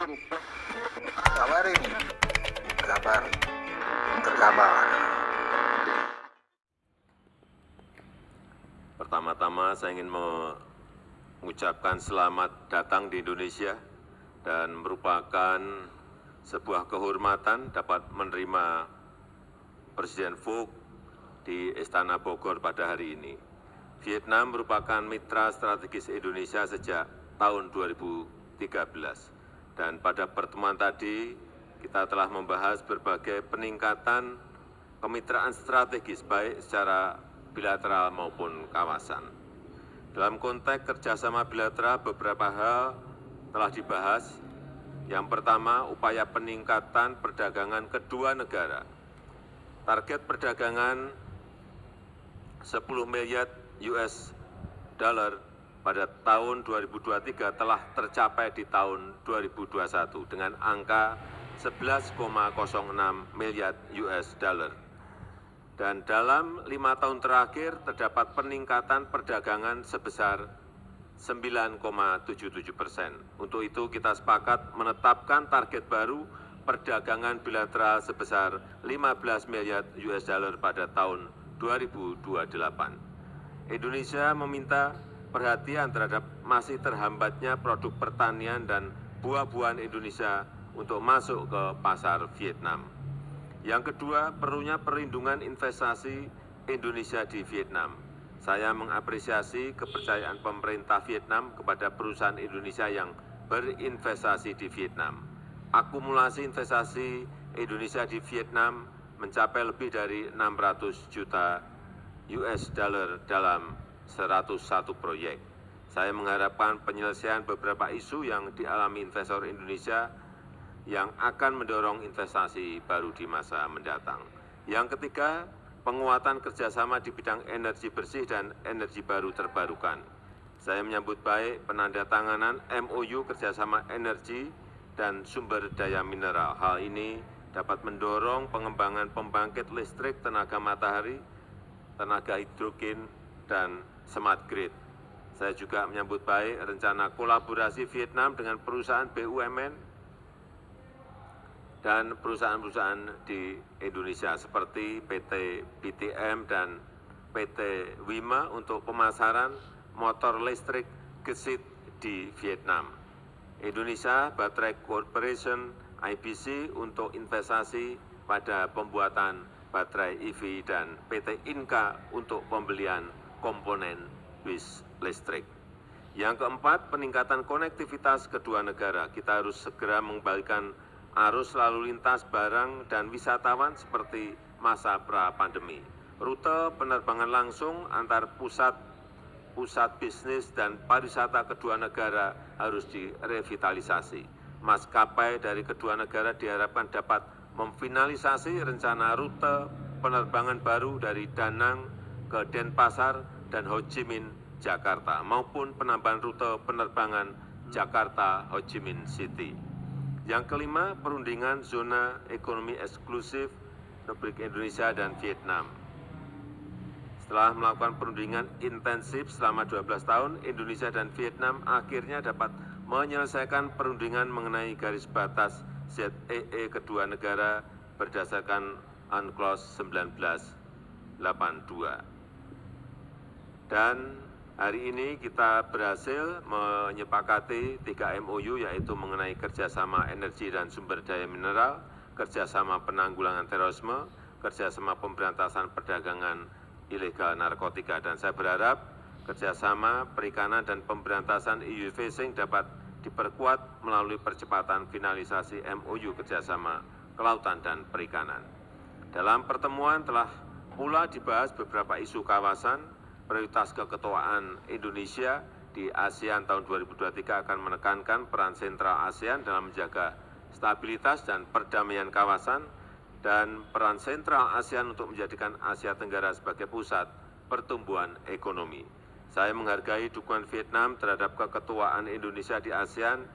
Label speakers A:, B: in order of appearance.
A: Kabar ini, kabar terkabar.
B: Pertama-tama saya ingin mengucapkan selamat datang di Indonesia dan merupakan sebuah kehormatan dapat menerima Presiden Phuc di Istana Bogor pada hari ini. Vietnam merupakan mitra strategis Indonesia sejak tahun 2013 dan pada pertemuan tadi kita telah membahas berbagai peningkatan kemitraan strategis baik secara bilateral maupun kawasan. Dalam konteks kerjasama bilateral beberapa hal telah dibahas. Yang pertama, upaya peningkatan perdagangan kedua negara. Target perdagangan 10 miliar US dollar pada tahun 2023 telah tercapai di tahun 2021 dengan angka 11,06 miliar US dollar. Dan dalam 5 tahun terakhir terdapat peningkatan perdagangan sebesar 9,77%. Untuk itu kita sepakat menetapkan target baru perdagangan bilateral sebesar 15 miliar US dollar pada tahun 2028. Indonesia meminta perhatian terhadap masih terhambatnya produk pertanian dan buah-buahan Indonesia untuk masuk ke pasar Vietnam. Yang kedua, perlunya perlindungan investasi Indonesia di Vietnam. Saya mengapresiasi kepercayaan pemerintah Vietnam kepada perusahaan Indonesia yang berinvestasi di Vietnam. Akumulasi investasi Indonesia di Vietnam mencapai lebih dari 600 juta US dollar dalam 101 proyek. Saya mengharapkan penyelesaian beberapa isu yang dialami investor Indonesia yang akan mendorong investasi baru di masa mendatang. Yang ketiga, penguatan kerjasama di bidang energi bersih dan energi baru terbarukan. Saya menyambut baik penandatanganan MOU kerjasama energi dan sumber daya mineral. Hal ini dapat mendorong pengembangan pembangkit listrik tenaga matahari, tenaga hidrogen, dan smart grid. Saya juga menyambut baik rencana kolaborasi Vietnam dengan perusahaan BUMN dan perusahaan-perusahaan di Indonesia seperti PT BTM dan PT Wima untuk pemasaran motor listrik gesit di Vietnam. Indonesia Battery Corporation IBC untuk investasi pada pembuatan baterai EV dan PT Inka untuk pembelian komponen bis listrik. Yang keempat, peningkatan konektivitas kedua negara. Kita harus segera mengembalikan arus lalu lintas barang dan wisatawan seperti masa pra-pandemi. Rute penerbangan langsung antar pusat bisnis dan pariwisata kedua negara harus direvitalisasi. Maskapai dari kedua negara diharapkan dapat memfinalisasi rencana rute penerbangan baru dari Da Nang ke Denpasar dan Ho Chi Minh, Jakarta, maupun penambahan rute penerbangan Jakarta Ho Chi Minh City. Yang kelima, perundingan zona ekonomi eksklusif Republik Indonesia dan Vietnam. Setelah melakukan perundingan intensif selama 12 tahun, Indonesia dan Vietnam akhirnya dapat menyelesaikan perundingan mengenai garis batas ZEE kedua negara berdasarkan UNCLOS 1982. Dan hari ini kita berhasil menyepakati 3 MOU yaitu mengenai kerjasama energi dan sumber daya mineral, kerjasama penanggulangan terorisme, kerjasama pemberantasan perdagangan ilegal narkotika. Dan saya berharap kerjasama perikanan dan pemberantasan EU fishing dapat diperkuat melalui percepatan finalisasi MOU kerjasama kelautan dan perikanan. Dalam pertemuan telah pula dibahas beberapa isu kawasan. Prioritas keketuaan Indonesia di ASEAN tahun 2023 akan menekankan peran sentral ASEAN dalam menjaga stabilitas dan perdamaian kawasan dan peran sentral ASEAN untuk menjadikan Asia Tenggara sebagai pusat pertumbuhan ekonomi. Saya menghargai dukungan Vietnam terhadap keketuaan Indonesia di ASEAN